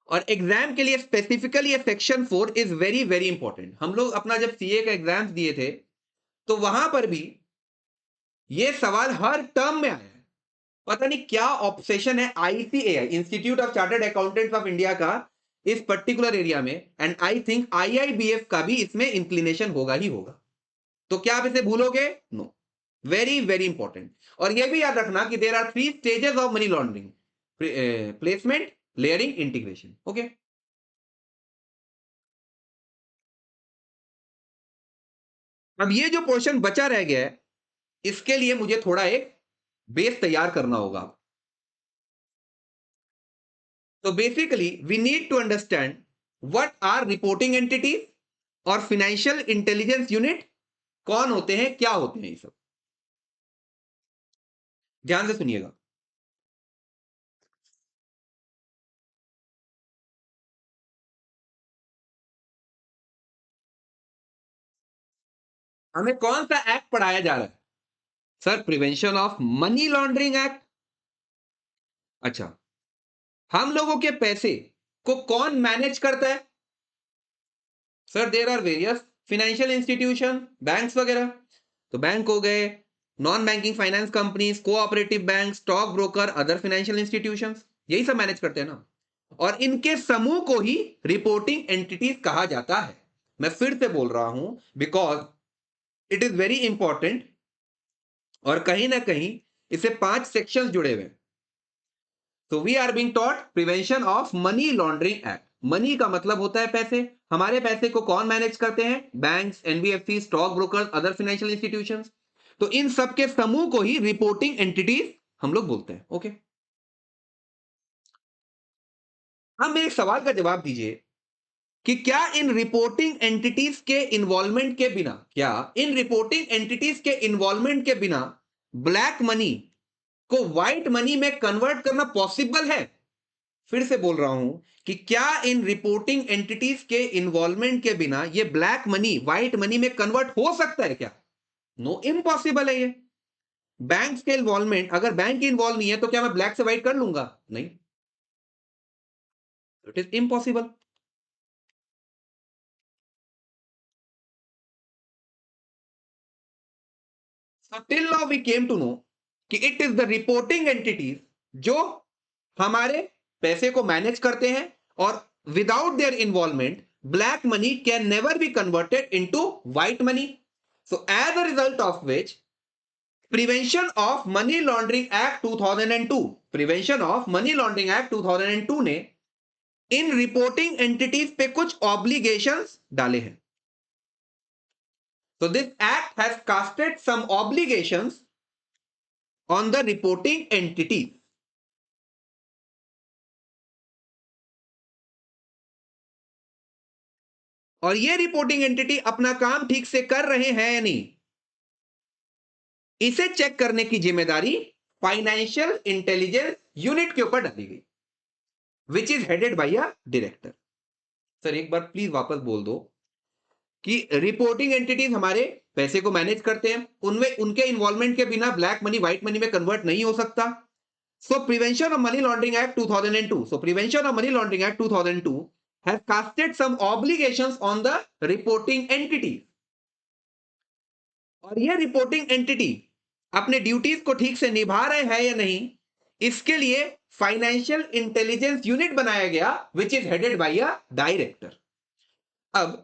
और एग्जाम के लिए specifically section 4 is very very important. हम लोग अपना जब सीए का एग्जाम दिए थे तो वहां पर भी ये सवाल हर टर्म में आया है। पता नहीं क्या ऑब्सेशन है ICAI, institute of chartered accountants of India का, इस पर्टिकुलर एरिया में, एंड आई थिंक आईआईबीएफ का भी इसमें इंक्लिनेशन होगा ही होगा। तो क्या आप इसे भूलोगे? No, very very important. और यह भी याद रखना कि there are 3 stages of money laundering: placement, layering, integration. Okay, अब ये जो पोर्शन बचा रह गया है, इसके लिए मुझे थोड़ा एक बेस तैयार करना होगा। तो basically we need to understand what are reporting entities और फाइनेंशियल इंटेलिजेंस यूनिट कौन होते हैं, क्या होते हैं ये सब। ध्यान से सुनिएगा। हमें कौन सा एक्ट पढ़ाया जा रहा है? Sir, prevention of money laundering act. अच्छा, हम लोगों के पैसे को कौन मैनेज करता है? Sir, there are various financial institution, banks वगैरह। तो बैंक हो गए, non banking finance companies, cooperative bank, stock broker, other financial institutions, यही सब मैनेज करते हैं ना। और इनके समूह को ही रिपोर्टिंग एंटिटीज कहा जाता है। मैं फिर से बोल रहा हूं, because it is very important, और कहीं ना कहीं इसे 5 सेक्शंस जुड़े हुए हैं। तो we are being taught prevention of money laundering act. Money का मतलब होता है पैसे। हमारे पैसे को कौन मैनेज करते हैं? Banks, NBFC, stock brokers, other financial institutions. तो इन सब के समूह को ही रिपोर्टिंग एंटिटीज हम लोग बोलते हैं। ओके, अब मेरे सवाल का जवाब दीजिए कि क्या इन रिपोर्टिंग एंटिटीज के इन्वॉल्वमेंट के बिना, क्या इन रिपोर्टिंग एंटिटीज के इन्वॉल्वमेंट के बिना ब्लैक मनी को व्हाइट मनी में कन्वर्ट करना पॉसिबल है? फिर से बोल रहा हूं कि क्या इन रिपोर्टिंग एंटिटीज के इन्वॉल्वमेंट के बिना ये ब्लैक मनी व्हाइट मनी में कन्वर्ट हो सकता है क्या? नो, इम्पॉसिबल है ये। बैंक के इन्वॉल्वमेंट, अगर बैंक इन्वॉल्व नहीं है तो क्या मैं ब्लैक से व्हाइट कर लूंगा? नहीं, it is impossible. So till now we came to know कि it is the reporting entities जो हमारे पैसे को मैनेज करते हैं, और without their involvement black money can never be converted into white money. So as a result of which Prevention of Money Laundering Act 2002, Prevention of Money Laundering Act 2002 ने in reporting entities पे कुछ obligations डाले हैं। So this act has casted some obligations on the reporting entity. और ये reporting entity अपना काम ठीक से कर रहे हैं या नहीं, इसे चेक करने की जिम्मेदारी फाइनेंशियल इंटेलिजेंस यूनिट के ऊपर डाली गई, which is headed by a director. Sir, एक बार प्लीज वापस बोल दो कि रिपोर्टिंग एंटिटीज हमारे पैसे को मैनेज करते हैं, उनमें उनके इन्वॉल्वमेंट के बिना ब्लैक मनी व्हाइट मनी में कन्वर्ट नहीं हो सकता। सो prevention of money laundering act 2002, so prevention of money laundering act 2002 has casted some obligations on the reporting entity। और यह रिपोर्टिंग एंटिटी अपने ड्यूटीज को ठीक से निभा रहे हैं या नहीं, इसके लिए फाइनेंशियल इंटेलिजेंस यूनिट बनाया गया, which is headed by a director. अब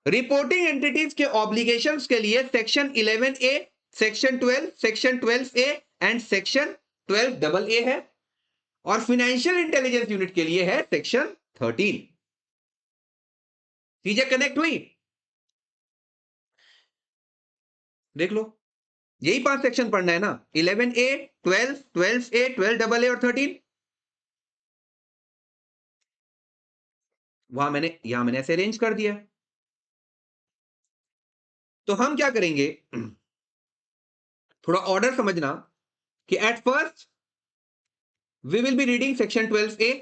रिपोर्टिंग एंटिटीज के ऑब्लिगेशंस के लिए section 11A, section 12, section 12A and section 12AA है। और फाइनेंशियल इंटेलिजेंस यूनिट के लिए है सेक्शन 13। चीजें कनेक्ट हुई? देख लो, यही 5 सेक्शन पढ़ना है ना, 11A, 12, 12A, 12AA और 13। यहां मैंने ऐसे अरेंज कर दिया। तो हम क्या करेंगे, थोड़ा ऑर्डर समझना कि at first we will be reading section 12A,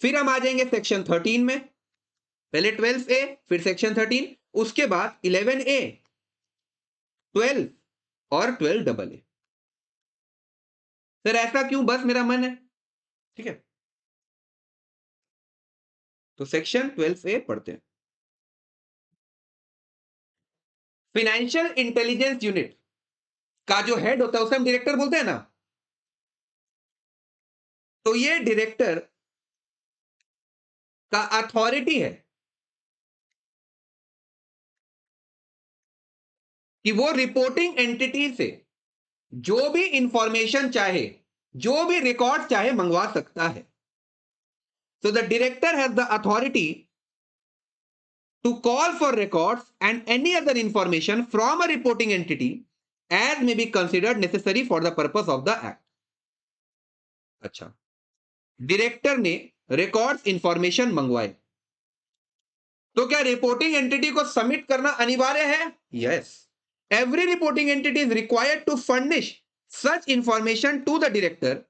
फिर हम आ जाएंगे सेक्शन 13 में, पहले 12A फिर सेक्शन 13, उसके बाद 11A, 12 और 12AA। सर ऐसा क्यों? बस मेरा मन है, ठीक है। तो सेक्शन 12A पढ़ते हैं। फाइनेंशियल इंटेलिजेंस यूनिट का जो हेड होता है उसे हम डायरेक्टर बोलते हैं ना। तो ये डायरेक्टर का अथॉरिटी है कि वो रिपोर्टिंग एंटिटी से जो भी इंफॉर्मेशन चाहे, जो भी रिकॉर्ड चाहे मंगवा सकता है। So the director has the authority to call for records and any other information from a reporting entity as may be considered necessary for the purpose of the act. अच्छा, director ने records information मंगवाए, तो क्या reporting entity को submit करना अनिवार्य है? Yes, every reporting entity is required to furnish such information to the director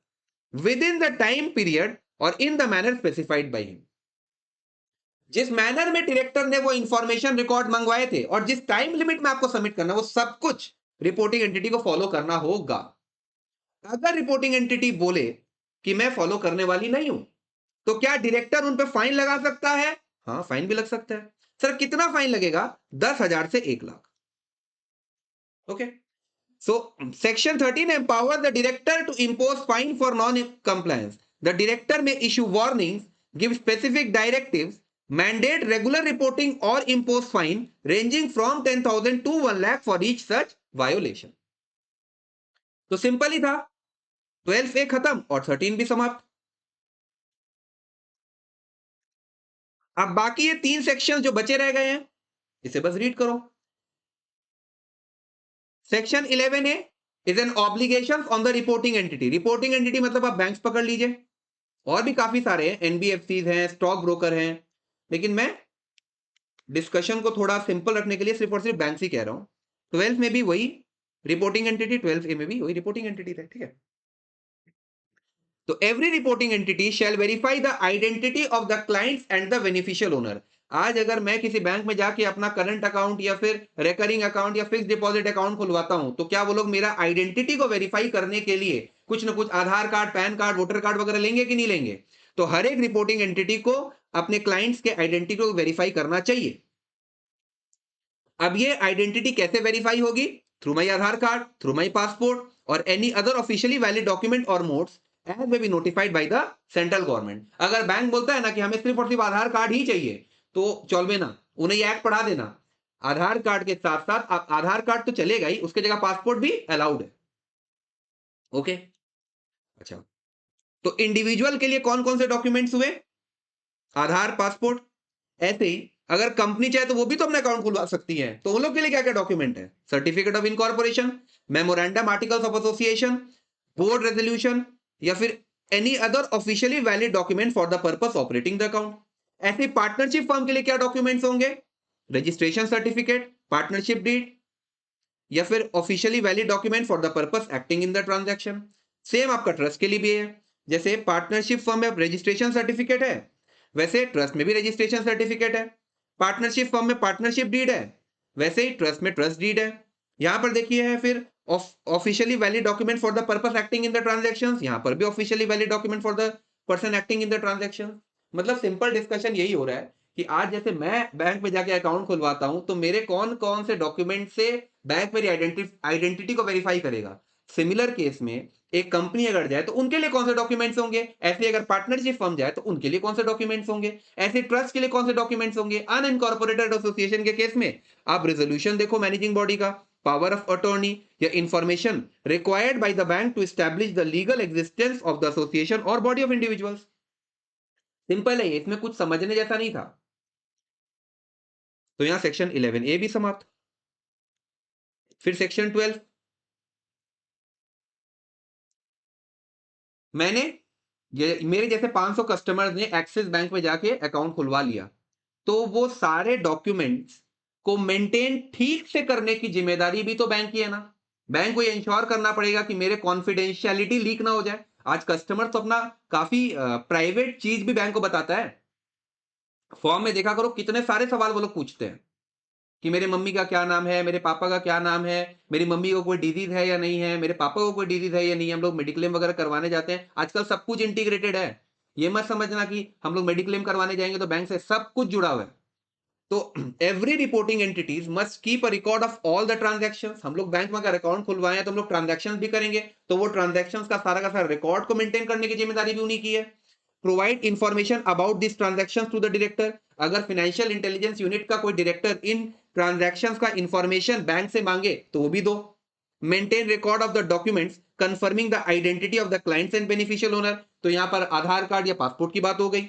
within the time period और in the manner specified by him. जिस मैनर में डायरेक्टर ने वो इंफॉर्मेशन रिकॉर्ड मंगवाए थे और जिस टाइम लिमिट में आपको सबमिट करना, वो सब कुछ रिपोर्टिंग एंटिटी को फॉलो करना होगा। अगर रिपोर्टिंग एंटिटी बोले कि मैं फॉलो करने वाली नहीं हूं, तो क्या डायरेक्टर उन पे फाइन लगा सकता है? हाँ, फाइन भी लग सकता है। सर कितना फाइन लगेगा? 10,000 से 1 lakh. Okay, so section 13 empowers the director to impose fine for non-compliance. The director may issue warnings, give specific directives, mandate regular reporting or impose fine ranging from 10,000 to 1 lakh for each such violation. तो simple ही था, 12A खत्म और 13 भी समाप्त। अब बाकी ये 3 section जो बचे रह गए हैं, इसे बस रीड करो। Section 11A is an obligation on the reporting entity. Reporting entity मतलब आप बैंक्स पकड़ लीजिए, और भी काफी सारे हैं, एनबीएफसीज हैं, स्टॉक ब्रोकर हैं, लेकिन मैं डिस्कशन को थोड़ा सिंपल रखने के लिए सिर्फ और सिर्फ बैंक्स ही कह रहा हूं। 12 में भी वही रिपोर्टिंग एंटिटी, 12A में भी वही रिपोर्टिंग एंटिटी है, ठीक है। तो every reporting entity shall verify the identity of the clients and the beneficial owner. आज अगर मैं किसी बैंक में जाके अपना करंट अकाउंट या फिर रिकरिंग अकाउंट या फिक्स डिपॉजिट अकाउंट खुलवाता हूं, तो क्या वो लोग मेरा आइडेंटिटी को वेरीफाई करने के लिए कुछ ना कुछ Aadhaar card, PAN card, voter card वगैरह लेंगे कि नहीं लेंगे? तो हर एक रिपोर्टिंग एंटिटी को अपने क्लाइंट्स के आइडेंटिटी को वेरीफाई करना चाहिए। अब ये आइडेंटिटी कैसे वेरीफाई होगी? Through my Aadhaar card, through my passport और any other officially valid document और modes as may be notified by the central government. अगर बैंक बोलता है ना कि हमें सिर्फ और सिर्फ आधार कार्ड ही चाहिए, तो चलबे ना, उन्हें ये एक्ट पढ़ा देना। आधार कार्ड के साथ साथ आप आधार कार्ड तो चलेगा ही, उसके जगह पासपोर्ट भी अलाउड है। ओके, अच्छा, तो इंडिविजुअल के लिए कौन कौन से डॉक्यूमेंट्स हुए? आधार, पासपोर्ट। ऐसे ही अगर कंपनी चाहे तो वो भी तो अपना अकाउंट खुलवा सकती है, तो उन लोग के लिए क्या क्या डॉक्यूमेंट है? Certificate of incorporation, memorandum, articles of association, board resolution या फिर any other officially valid document for the purpose operating the account. ऐसे पार्टनरशिप फर्म के लिए क्या डॉक्यूमेंट्स होंगे? रजिस्ट्रेशन सर्टिफिकेट, पार्टनरशिप डीड या फिर officially valid document for the purpose acting in the transaction. Same आपका ट्रस्ट के लिए भी है, जैसे पार्टनरशिप फर्म में रजिस्ट्रेशन सर्टिफिकेट है, वैसे ट्रस्ट में भी रजिस्ट्रेशन सर्टिफिकेट है। पार्टनरशिप फर्म में पार्टनरशिप डीड है, वैसे ही ट्रस्ट में ट्रस्ट डीड है। यहां पर देखिए है फिर officially valid document for the purpose acting in the transactions, यहां पर भी officially valid document for the person acting in the transaction. मतलब सिंपल डिस्कशन यही हो रहा है कि आज जैसे मैं बैंक में जाके अकाउंट खुलवाता हूं, तो मेरे कौन कौन से डॉक्यूमेंट से बैंक मेरी आइडेंटिटी को वेरीफाई करेगा। सिमिलर केस में एक कंपनी अगर जाए तो उनके लिए कौन से डॉक्यूमेंट्स होंगे, ऐसे अगर पार्टनरशिप फर्म जाए तो उनके लिए कौन से डॉक्यूमेंट्स होंगे, ऐसे ट्रस्ट के लिए कौन से डॉक्यूमेंट्स होंगे। अनइनकॉर्पोरेटेड एसोसिएशन के केस में आप रेजोल्यूशन देखो मैनेजिंग बॉडी का, पावर ऑफ अटॉर्नी या information required by the bank to establish the legal existence of the association और बॉडी ऑफ इंडिविजुअल्स। सिंपल है, इसमें कुछ समझने जैसा नहीं था। तो यहां सेक्शन 11A भी समाप्त। फिर सेक्शन 12, मैंने ये मेरे जैसे 500 कस्टमर्स ने एक्सिस बैंक में जाके अकाउंट खुलवा लिया, तो वो सारे डॉक्यूमेंट्स को मेंटेन ठीक से करने की जिम्मेदारी भी तो बैंक की है ना। बैंक को ये इंश्योर करना पड़ेगा कि मेरे कॉन्फिडेंशियलिटी लीक ना हो जाए। आज कस्टमर तो अपना काफी प्राइवेट चीज भी बैंक को बताता है। फॉर्म में देखा करो कितने सारे सवाल वो लोग पूछते हैं कि मेरे मम्मी का क्या नाम है, मेरे पापा का क्या नाम है, मेरी मम्मी को कोई डिजीज है या नहीं है, मेरे पापा को कोई डिजीज है या नहीं है। हम लोग मेडिक्लेम वगैरह करवाने जाते हैं, आजकल सब कुछ इंटीग्रेटेड है। ये मत समझना कि हम लोग मेडिक्लेम करवाने जाएंगे तो बैंक से सब कुछ जुड़ा हुआ है। तो every reporting entities must keep a record of all the transactions. हम लोग बैंक में अगर अकाउंट खुलवाए हैं तो हम लोग ट्रांजैक्शंस भी करेंगे, तो वो ट्रांजैक्शंस का सारा रिकॉर्ड को मेंटेन करने की जिम्मेदारी भी उन्हीं की है। Provide information about this transactions to the director. अगर फाइनेंशियल इंटेलिजेंस यूनिट का कोई डायरेक्टर इन ट्रांजैक्शंस का इंफॉर्मेशन बैंक से मांगे तो वो भी दो। Maintain record of the documents confirming the identity of the clients and beneficial owner. तो यहां पर आधार कार्ड या पासपोर्ट की बात हो गई।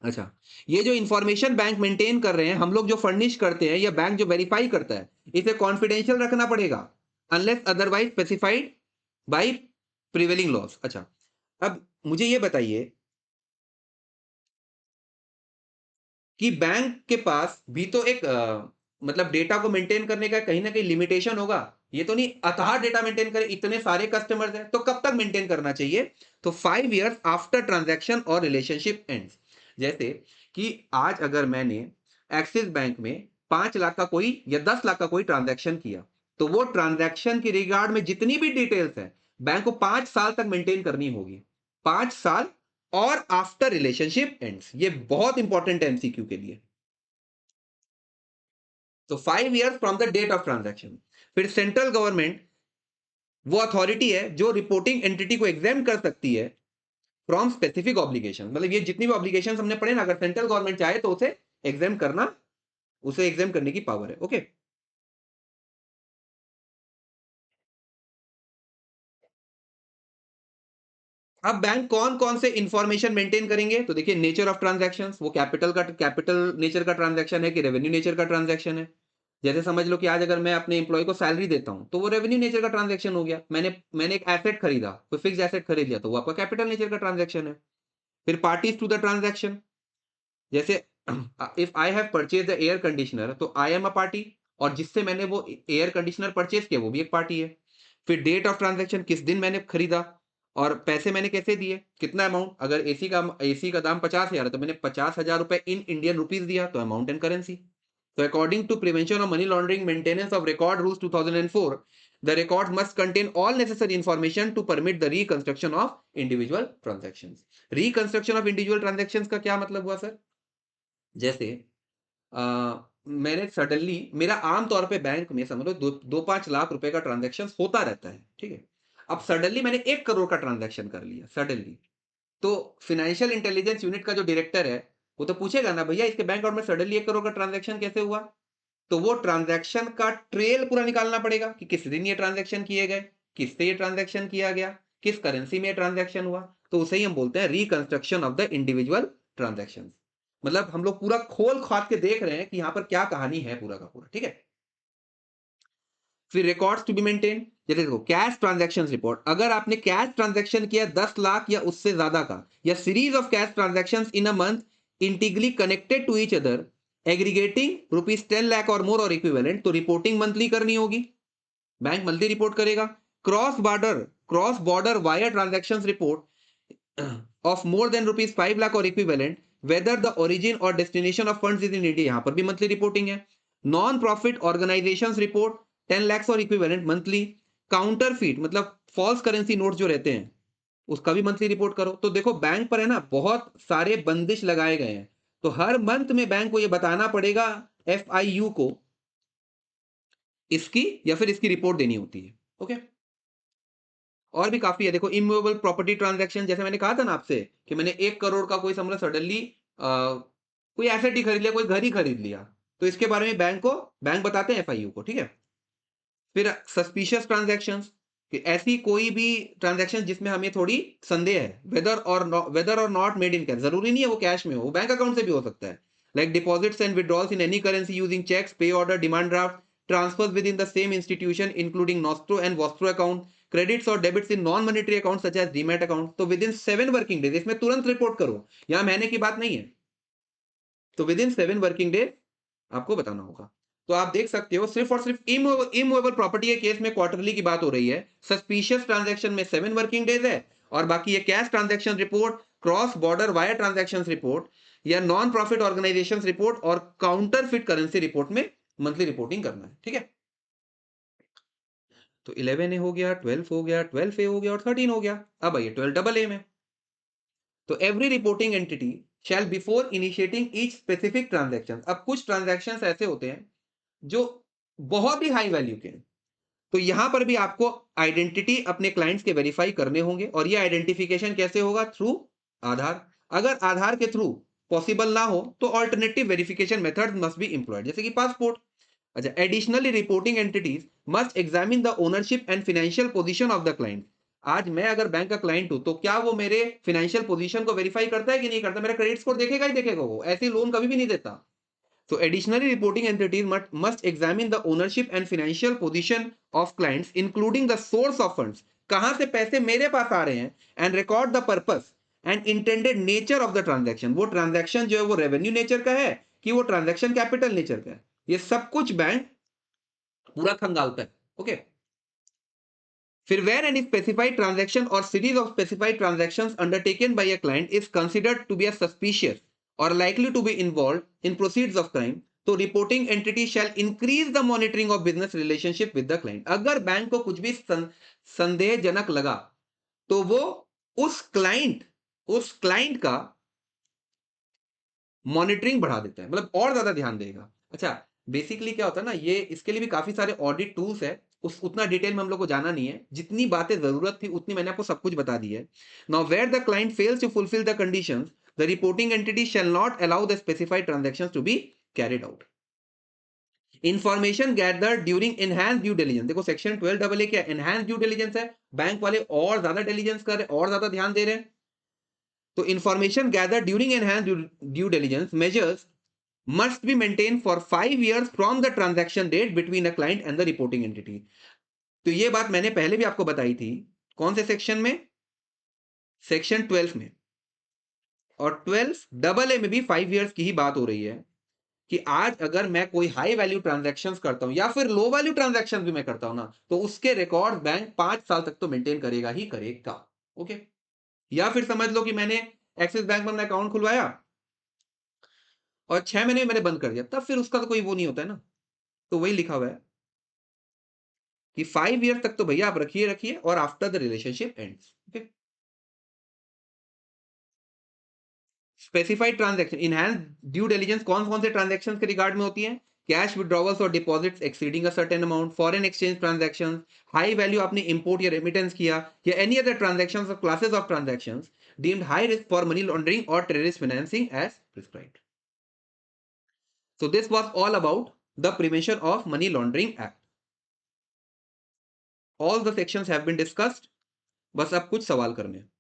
अच्छा, ये जो इंफॉर्मेशन बैंक मेंटेन कर रहे हैं, हम लोग जो फर्निश करते हैं या बैंक जो वेरीफाई करता है, इसे कॉन्फिडेंशियल रखना पड़ेगा unless otherwise specified by prevailing laws. अच्छा, अब मुझे ये बताइए कि बैंक के पास भी तो एक मतलब डेटा को मेंटेन करने का कहीं ना कहीं लिमिटेशन होगा। ये तो नहीं अथाह डेटा मेंटेन करे, इतने सारे कस्टमर्स हैं तो कब तक मेंटेन करना चाहिए? तो 5 years आफ्टर ट्रांजैक्शन और रिलेशनशिप एंड्स। जैसे कि आज अगर मैंने एक्सिस बैंक में 5 लाख का कोई या 10 लाख का कोई ट्रांजैक्शन किया, तो वो ट्रांजैक्शन के रिगार्ड में जितनी भी डिटेल्स है बैंक को 5 साल तक मेंटेन करनी होगी। 5 साल और आफ्टर रिलेशनशिप एंड्स, ये बहुत इंपॉर्टेंट है एमसीक्यू के लिए। तो 5 years from the date of transaction. फिर सेंट्रल गवर्नमेंट वो अथॉरिटी है जो रिपोर्टिंग एंटिटी को एग्जाम कर सकती है फ्रॉम स्पेसिफिक ऑब्लिगेशन। मतलब ये जितनी भी ऑब्लिगेशन हमने पढ़े ना, अगर सेंट्रल गवर्नमेंट चाहे तो उसे एग्जाम करना, उसे एग्जाम करने की पावर है। ओके, अब बैंक कौन कौन से इंफॉर्मेशन मेंटेन करेंगे? तो देखिए, नेचर ऑफ ट्रांजैक्शंस, वो कैपिटल नेचर का ट्रांजैक्शन है कि रेवेन्यू नेचर का ट्रांजैक्शन है। जैसे समझ लो कि आज अगर मैं अपने एम्प्लॉय को सैलरी देता हूं तो वो रेवेन्यू नेचर का ट्रांजैक्शन हो गया। मैंने एक एसेट खरीदा, कोई फिक्स एसेट खरीद लिया, तो वो आपका कैपिटल नेचर का ट्रांजैक्शन है। फिर पार्टीज टू द ट्रांजैक्शन, जैसे if I have purchase the air conditioner तो आई एम अ पार्टी, और जिससे मैंने वो एयर कंडीशनर परचेज किया वो भी एक पार्टी है। फिर डेट ऑफ ट्रांजैक्शन, किस दिन मैंने खरीदा और पैसे मैंने कैसे दिए, कितना अमाउंट। अगर एसी का दाम 50,000 है तो मैंने 50,000 रुपए इन इंडियन रुपीज दिया, तो अमाउंट एंड करेंसी। तो according to prevention of money laundering maintenance of record rules 2004, the records must contain all necessary information to permit the reconstruction of individual transactions। reconstruction of individual transactions का क्या मतलब हुआ sir? जैसे मैंने suddenly, मेरा आमतौर पे बैंक में समझ लो 2-5 लाख रुपए का ट्रांजैक्शन होता रहता है, ठीक है। अब सडनली मैंने 1 करोड़ का ट्रांजैक्शन कर लिया सडनली, तो फाइनेंशियल इंटेलिजेंस यूनिट का जो डायरेक्टर है वो तो पूछेगा ना, भैया इसके बैंक अकाउंट में सडनली 1 करोड़ का ट्रांजैक्शन कैसे हुआ? तो वो ट्रांजैक्शन का ट्रेल पूरा निकालना पड़ेगा कि किस दिन ये ट्रांजैक्शन किए गए, किससे ये ट्रांजैक्शन किया गया, किस करेंसी में ये ट्रांजैक्शन हुआ। तो उसे ही हम बोलते हैं reconstruction of the individual transaction. मतलब हम लोग पूरा खोल खाद के देख रहे हैं कि यहां पर क्या कहानी है पूरा का पूरा, ठीक है। फिर रिकॉर्ड्स टू बी मेंटेन, जैसे देखो कैश ट्रांजैक्शन रिपोर्ट, अगर आपने कैश ट्रांजैक्शन किया 10 लाख या उससे ज्यादा का, या series of cash transactions in a month integrally connected to each other aggregating ₹10 lakh और मोर और इक्विवेलेंट, तो रिपोर्टिंग मंथली करनी होगी, बैंक मंथली रिपोर्ट करेगा। Cross border wire transaction report of more than ₹5 lakh और इक्विवेलेंट वेदर द ओरिजिन और destination of funds is in India, यहां पर भी मंथली रिपोर्टिंग है। Non profit organisations report 10 lakhs और इक्विवेलेंट मंथली। काउंटरफीट मतलब false currency notes जो रहते हैं उसका भी मंथली रिपोर्ट करो। तो देखो बैंक पर है ना बहुत सारे बंदिश लगाए गए हैं, तो हर मंथ में बैंक को ये बताना पड़ेगा एफआईयू को इसकी, या फिर इसकी रिपोर्ट देनी होती है। ओके, और भी काफी है। देखो इमूवेबल प्रॉपर्टी ट्रांजैक्शन, जैसे मैंने कहा था ना आपसे कि मैंने 1 करोड़ का कोई समझ सडनली कोई एसेट ही खरीद लिया, कोई घर ही खरीद लिया, तो इसके बारे में बैंक बताते हैं एफआईयू को, ठीक है। फिर सस्पिशियस ट्रांजैक्शंस, कि ऐसी कोई भी ट्रांजैक्शन जिसमें हमें थोड़ी संदेह है, वेदर और नॉट मेड इन कैश, जरूरी नहीं है वो कैश में हो, बैंक अकाउंट से भी हो सकता है, like deposits and withdrawals in any currency using cheques, pay order, demand draft, transfers within the same institution including nostro and vostro account, credits और debits in non monetary account such as demat account. तो within 7 working days, इसमें तुरंत report करो, यहां महीने की बात नहीं है, तो विद इन 7 वर्किंग डेज आपको बताना होगा। तो आप देख सकते हो सिर्फ और सिर्फ इमूवेबल प्रॉपर्टी के केस में क्वार्टरली की बात हो रही है, सस्पिशियस ट्रांजैक्शन में 7 वर्किंग डेज है, और बाकी ये cash transaction report, cross border wire transaction report या नॉन प्रॉफिट ऑर्गेनाइजेशन रिपोर्ट और काउंटरफिट करेंसी रिपोर्ट में मंथली रिपोर्टिंग करना है। ठीक है, तो 11A हो गया, 12 हो गया, 12A हो गया और 13 हो गया। अब आइए 12AA में। तो every reporting entity shall before initiating each specific transaction, अब कुछ ट्रांजैक्शंस ऐसे होते हैं जो बहुत ही हाई वैल्यू के हैं, तो यहां पर भी आपको आइडेंटिटी अपने क्लाइंट्स के वेरीफाई करने होंगे, और ये आइडेंटिफिकेशन कैसे होगा? थ्रू आधार। अगर आधार के थ्रू पॉसिबल ना हो तो alternative verification method must be employed, जैसे कि पासपोर्ट। अच्छा, additionally reporting entities must examine the ownership and financial position of the client. आज मैं अगर बैंक का क्लाइंट हूं तो क्या वो मेरे फाइनेंशियल पोजीशन को वेरीफाई करता है कि नहीं करता? मेरा क्रेडिट स्कोर देखेगा ही देखेगा, वो ऐसी लोन कभी भी नहीं देता। So additionally, reporting entities must examine the ownership and financial position of clients, including the source of funds, कहां से पैसे मेरे पास आ रहे हैं, and record the purpose and intended nature of the transaction। वो ट्रांजैक्शन जो है वो रेवेन्यू नेचर का है कि वो ट्रांजैक्शन कैपिटल नेचर का है, ये सब कुछ बैंक पूरा खंगालता है। ओके, फिर where any specified transaction or series of specified transactions undertaken by a client is considered to be a suspicious or likely to be involved in proceeds of crime, तो reporting entity shall increase the monitoring of business relationship with the client. अगर bank को कुछ भी संदेहजनक लगा तो वो उस client का मॉनिटरिंग बढ़ा देता है, मतलब और ज्यादा ध्यान देगा। अच्छा, बेसिकली क्या होता है ना, ये इसके लिए भी काफी सारे ऑडिट टूल्स है, उतना डिटेल में हम लोग को जाना नहीं है, जितनी बातें जरूरत थी उतनी मैंने आपको सब कुछ बता दी है। Now where the client fails to fulfil the conditions, the reporting entity shall not allow the specified transactions to be carried out. Information gather during enhance due diligence, देखो सेक्शन 12AA क्या एनहांस ड्यू डिलीजेंस है, bank वाले और ज्यादा diligence कर रहे हैं, और ज्यादा ध्यान दे रहे हैं। तो information gather during enhance due diligence measures must be maintained for 5 years from the transaction date between a client and the reporting entity। तो ये बात मैंने पहले भी आपको बताई थी, कौन से सेक्शन में? सेक्शन 12 में। और 12AA में भी 5 इयर्स की ही बात हो रही है कि आज अगर मैं कोई हाई वैल्यू ट्रांजैक्शंस करता हूं या फिर लो वैल्यू ट्रांजैक्शंस भी मैं करता हूं ना, तो उसके रिकॉर्ड बैंक 5 साल तक तो मेंटेन करेगा ही करेगा। ओके, या फिर समझ लो कि मैंने एक्सिस बैंक में अपना अकाउंट खुलवाया और 6 महीने में मैंने बंद कर दिया, तब फिर उसका तो कोई वो नहीं होता है ना। तो वही लिखा हुआ है कि 5 ईयर तक तो भैया आप रखिए रखिए, और after the relationship ends. Okay, specified transaction enhance due diligence कौन कौन से ट्रांजैक्शंस के रिगार्ड में होती है? कैश विड्रॉवल्स और deposits exceeding a certain amount, foreign exchange transactions, high value आपने इंपोर्ट या रेमिटेंस किया, या एनी अदर ट्रांजैक्शंस और classes of transactions deemed high risk for money laundering और terrorist financing as prescribed. So this was all about the prevention of money laundering act. All the sections have been discussed, बस अब कुछ सवाल करने हैं।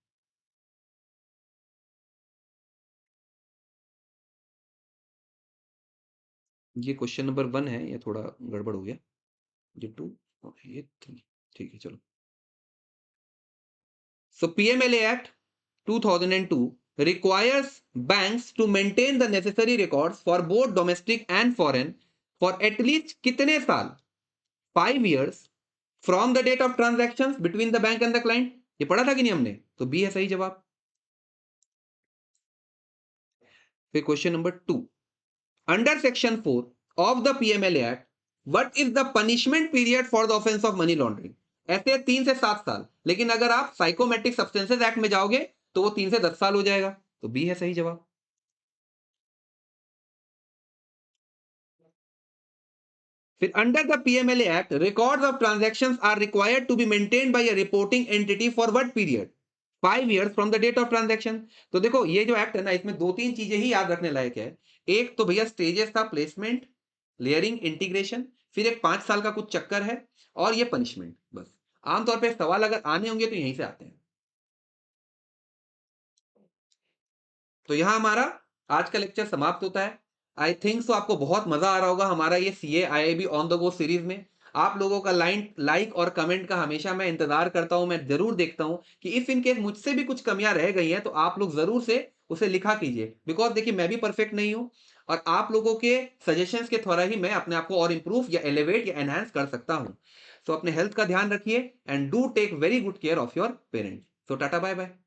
ये question number 1 है, ये थोड़ा गड़बड़ हो गया, ये 2 और ये 3, ठीक है चलो। So PMLA Act 2002 requires banks to maintain the necessary records for both domestic and foreign for at least कितने साल? 5 years from the date of transactions between the bank and the client। ये पढ़ा था कि नहीं हमने? तो बी है सही जवाब। फिर question number 2, under section 4 of the PMLA Act, what is the punishment period for the offense of money laundering? ऐसे 3 से 7 साल, लेकिन अगर आप साइकोमेट्रिक सब्सटेंसेस एक्ट में जाओगे तो वो 3 से 10 साल हो जाएगा। तो बी है सही जवाब। फिर under the PMLA act records of transactions are required to be maintained by a reporting entity for what period? 5 years from the date of transaction. तो देखो ये जो एक्ट है ना, इसमें 2-3 चीजें ही याद रखने लायक है। एक तो भैया स्टेजेस था, प्लेसमेंट, लेयरिंग, इंटीग्रेशन, फिर एक 5 साल का कुछ चक्कर है और ये पनिशमेंट, बस। आमतौर पे सवाल अगर आने होंगे तो यहीं से आते हैं। तो यहाँ हमारा आज का लेक्चर समाप्त होता है। आई थिंक सो आपको बहुत मजा आ रहा होगा हमारा ये CA IIB on the go series में। आप लोगों का लाइक और कमेंट का हमेशा मैं इंतजार करता हूं, मैं जरूर देखता हूं कि इफ इन केस मुझसे भी कुछ कमियां रह गई हैं तो आप लोग जरूर से उसे लिखा कीजिए, बिकॉज देखिए मैं भी परफेक्ट नहीं हूं और आप लोगों के सजेशंस के द्वारा ही मैं अपने आप को और इंप्रूव या एलिवेट या एनहांस कर सकता हूं। सो अपने हेल्थ का ध्यान रखिए and do take very good care of your parents. So tata bye bye.